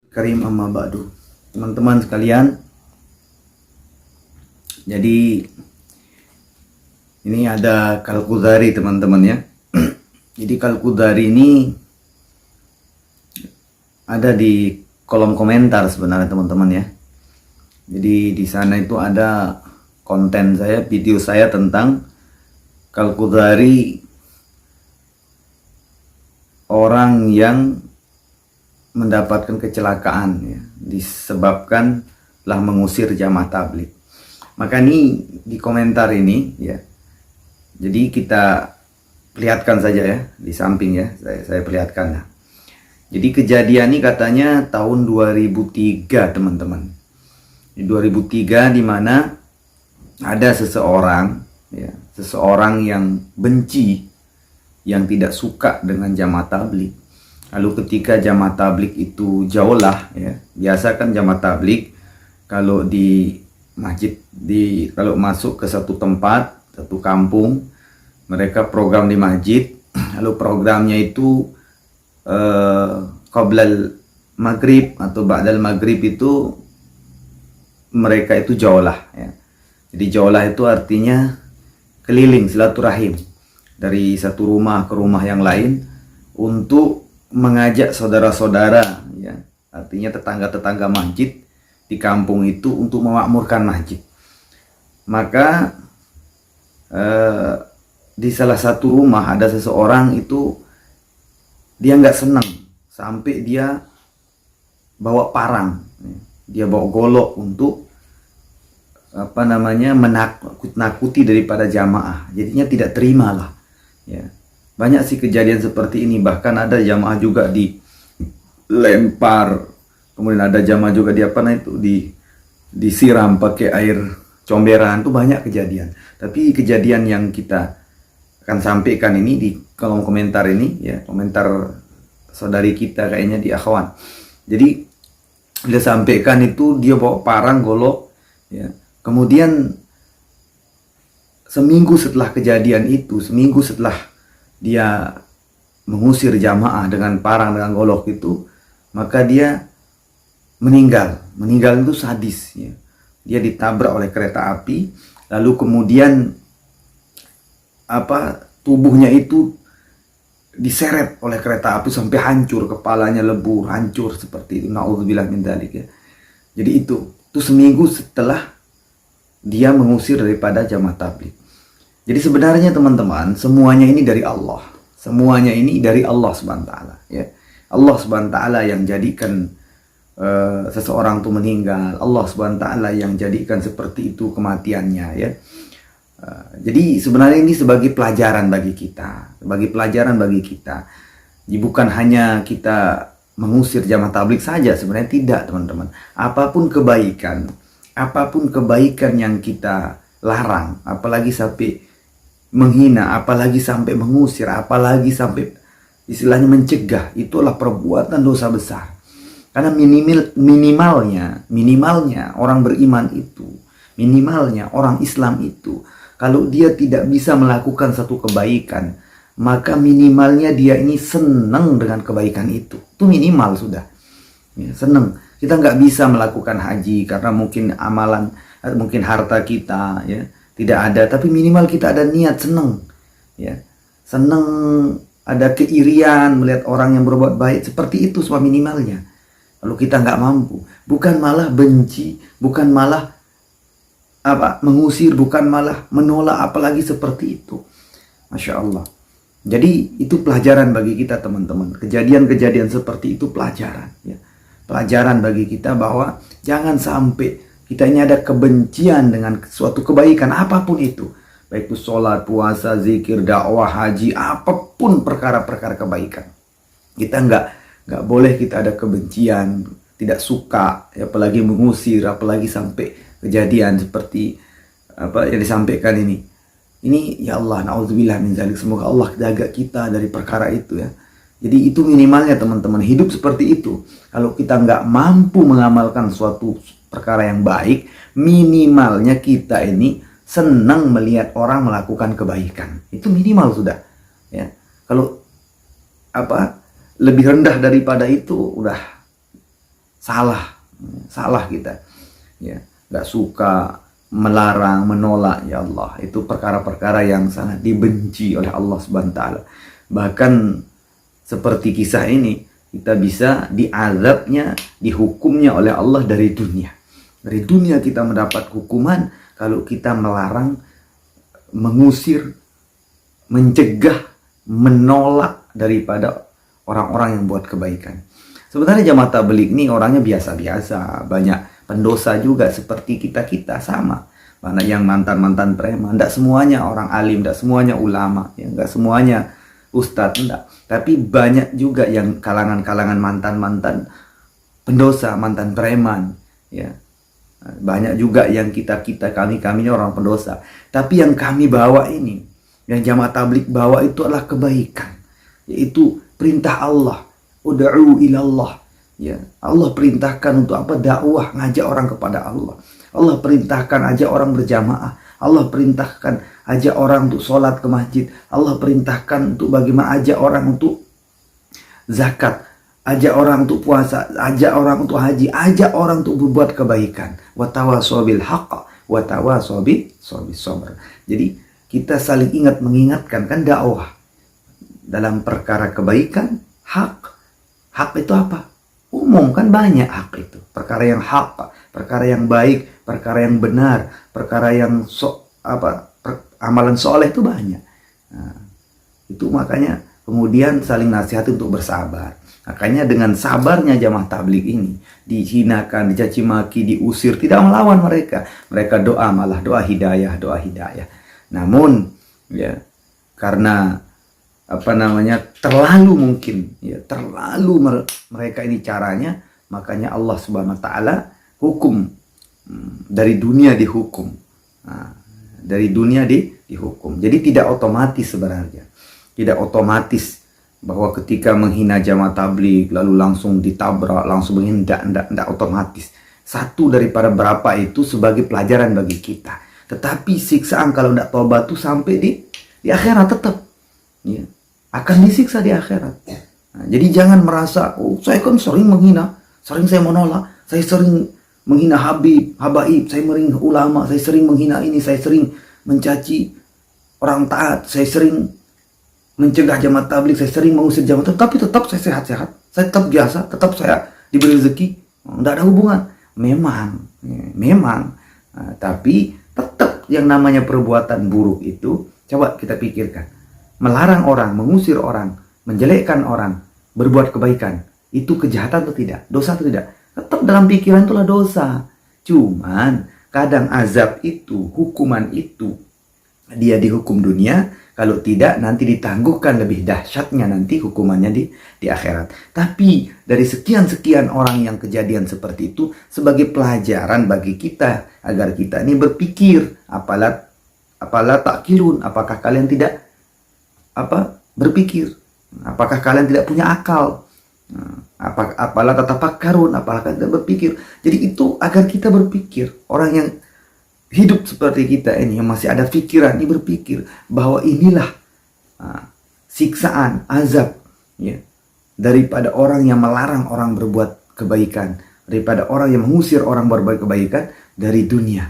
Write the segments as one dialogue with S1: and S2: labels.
S1: Karim amma ba'du. Teman-teman sekalian, jadi ini ada Kalkudari teman-teman ya. Jadi Kalkudari ini ada di kolom komentar sebenarnya teman-teman ya. Jadi di sana itu ada konten saya, video saya tentang Kalkudari, orang yang mendapatkan kecelakaan ya, disebabkan telah mengusir jamaah tabligh. Maka ini di komentar ini ya, jadi kita perlihatkan saja ya, di samping ya, saya perlihatkan ya. Jadi kejadian ini katanya tahun 2003 teman-teman. Di 2003 di mana ada seseorang ya, seseorang yang benci, yang tidak suka dengan jamaah tabligh. Lalu ketika jamaah tabligh itu jauhlah ya, biasa kan jamaah tabligh kalau di masjid, kalau masuk ke satu tempat, satu kampung, mereka program di masjid, lalu programnya itu qoblal maghrib atau ba'dal maghrib itu mereka itu jauhlah ya. Jadi jauhlah itu artinya keliling, silaturahim dari satu rumah ke rumah yang lain untuk mengajak saudara-saudara ya, artinya tetangga-tetangga masjid di kampung itu untuk memakmurkan masjid. Maka di salah satu rumah ada seseorang itu dia nggak senang sampai dia bawa parang, dia bawa golok untuk menakut-nakuti daripada jamaah. Jadinya tidak terima lah ya. Banyak sih kejadian seperti ini, bahkan ada jamaah juga dilempar, kemudian ada jamaah juga disiram pakai air comberan, itu banyak kejadian. Tapi kejadian yang kita akan sampaikan ini di kolom komentar ini ya, komentar saudari kita kayaknya di Akhwan. Jadi dia sampaikan itu dia bawa parang golok ya. Kemudian seminggu setelah kejadian itu, seminggu setelah dia mengusir jamaah dengan parang, dengan golok itu, maka dia meninggal itu sadis ya. Dia ditabrak oleh kereta api, lalu kemudian tubuhnya itu diseret oleh kereta api sampai hancur, kepalanya lebur, hancur seperti itu. Nauzubillah min dzalik ya. Jadi itu seminggu setelah dia mengusir daripada jamaah tabligh. Jadi sebenarnya teman-teman, semuanya ini dari Allah. Semuanya ini dari Allah Subhanahu wa taala ya. Allah Subhanahu wa taala yang jadikan seseorang itu meninggal. Allah Subhanahu wa taala yang jadikan seperti itu kematiannya ya. Jadi sebenarnya ini sebagai pelajaran bagi kita, sebagai pelajaran bagi kita. Jadi bukan hanya kita mengusir jamaah tabligh saja, sebenarnya tidak teman-teman. Apapun kebaikan yang kita larang, apalagi sampai menghina, apalagi sampai mengusir, apalagi sampai istilahnya mencegah, itulah perbuatan dosa besar. Karena minimalnya orang beriman itu, minimalnya orang Islam itu, kalau dia tidak bisa melakukan satu kebaikan, maka minimalnya dia ini senang dengan kebaikan itu minimal sudah ya, senang. Kita nggak bisa melakukan haji karena mungkin amalan, mungkin harta kita ya tidak ada, tapi minimal kita ada niat senang ya, senang, ada keirian melihat orang yang berbuat baik, seperti itu semua minimalnya. Lalu kita nggak mampu, bukan malah benci, bukan malah mengusir, bukan malah menolak, apalagi seperti itu. Masya Allah. Jadi itu pelajaran bagi kita teman-teman. Kejadian-kejadian seperti itu pelajaran ya. Pelajaran bagi kita bahwa jangan sampai kita ini ada kebencian dengan suatu kebaikan apapun itu. Baik itu sholat, puasa, zikir, dakwah, haji, apapun perkara-perkara kebaikan. Kita nggak boleh kita ada kebencian, tidak suka, apalagi mengusir, apalagi sampai kejadian seperti yang disampaikan ini. Ini ya Allah, na'udzubillah min dzalik. Semoga Allah jaga kita dari perkara itu ya. Jadi itu minimalnya teman-teman, hidup seperti itu. Kalau kita nggak mampu mengamalkan suatu perkara yang baik, minimalnya kita ini senang melihat orang melakukan kebaikan. Itu minimal sudah ya. Kalau lebih rendah daripada itu udah salah kita. Ya, nggak suka, melarang, menolak, ya Allah, itu perkara-perkara yang sangat dibenci oleh Allah Subhanahu wa taala. Bahkan seperti kisah ini, kita bisa diazabnya, dihukumnya oleh Allah dari dunia. Dari dunia kita mendapat hukuman kalau kita melarang, mengusir, mencegah, menolak daripada orang-orang yang buat kebaikan. Sebenarnya jamaah tabligh ini orangnya biasa-biasa, banyak pendosa juga seperti kita-kita, sama. Banyak yang mantan-mantan preman, tidak semuanya orang alim, tidak semuanya ulama, ya, tidak semuanya ustadz, enggak. Tapi banyak juga yang kalangan-kalangan mantan-mantan pendosa, mantan preman, ya. Banyak juga yang kami orang pendosa. Tapi yang kami bawa ini, yang jamaah tabligh bawa itu adalah kebaikan, yaitu perintah Allah, ud'u ilallah. Ya, Allah perintahkan untuk apa? Dakwah, ngajak orang kepada Allah. Allah perintahkan ajak orang berjamaah. Allah perintahkan ajak orang untuk sholat ke masjid. Allah perintahkan untuk bagaimana ajak orang untuk zakat, ajak orang untuk puasa, ajak orang untuk haji, ajak orang untuk berbuat kebaikan. Wa tawassaw bil haqq wa tawassaw bis sabr. Jadi kita saling mengingatkan, kan dakwah dalam perkara kebaikan, hak. Hak itu apa? Umum, kan banyak hak itu. Perkara yang hak, perkara yang baik, perkara yang benar, perkara yang amalan soleh itu banyak. Nah, itu makanya kemudian saling nasihat untuk bersabar. Makanya dengan sabarnya jamaah tabligh ini, dihinakan, dicaci maki, diusir, tidak melawan mereka. Mereka doa, malah doa hidayah. Namun ya, karena terlalu mungkin, ya, terlalu mereka ini caranya, makanya Allah Subhanahu wa taala hukum, dari dunia dihukum. Nah, dari dunia dihukum. Jadi tidak otomatis sebenarnya. Tidak otomatis bahwa ketika menghina jamaah tabligh lalu langsung ditabrak, langsung menghina, tidak otomatis. Satu daripada berapa itu sebagai pelajaran bagi kita. Tetapi siksaan kalau tidak tobat itu sampai di akhirat tetap, ya, akan disiksa di akhirat. Nah, jadi jangan merasa, oh saya kan sering menghina, sering saya menolak, saya sering menghina habaib, saya menghina ulama, saya sering menghina ini, saya sering mencaci orang taat, saya sering mencegah jamaah tabligh, saya sering mengusir jamaah tabligh, tapi tetap saya sehat-sehat, saya tetap biasa, tetap saya diberi rezeki, tidak ada hubungan. Memang, nah, tapi tetap yang namanya perbuatan buruk itu, coba kita pikirkan. Melarang orang, mengusir orang, menjelekkan orang, berbuat kebaikan, itu kejahatan atau tidak? Dosa atau tidak? Tetap dalam pikiran itulah dosa. Cuman kadang azab itu, hukuman itu, dia dihukum dunia, kalau tidak nanti ditangguhkan lebih dahsyatnya nanti hukumannya di akhirat. Tapi dari sekian-sekian orang yang kejadian seperti itu, sebagai pelajaran bagi kita, agar kita ini berpikir, apalah takkilun, apakah kalian tidak berpikir, apakah kalian tidak punya akal, apalah tatafakkarun, apakah kalian tidak berpikir. Jadi itu agar kita berpikir, orang yang hidup seperti kita ini, yang masih ada pikiran, ini berpikir bahwa inilah siksaan, azab, ya, daripada orang yang melarang orang berbuat kebaikan, daripada orang yang mengusir orang berbuat kebaikan dari dunia,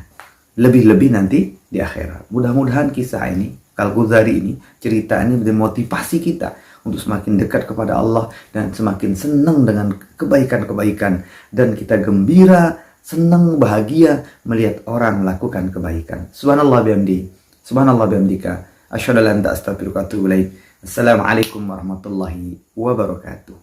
S1: lebih-lebih nanti di akhirat. Mudah-mudahan kisah ini, Al-Ghazali ini, cerita ini memotivasi kita untuk semakin dekat kepada Allah dan semakin senang dengan kebaikan-kebaikan, dan kita gembira, senang, bahagia melihat orang melakukan kebaikan. Subhanallah bihamdika, asyhadu an la ilaha illa anta astaghfiruka wa atubu ilaik. Assalamualaikum warahmatullahi wabarakatuh.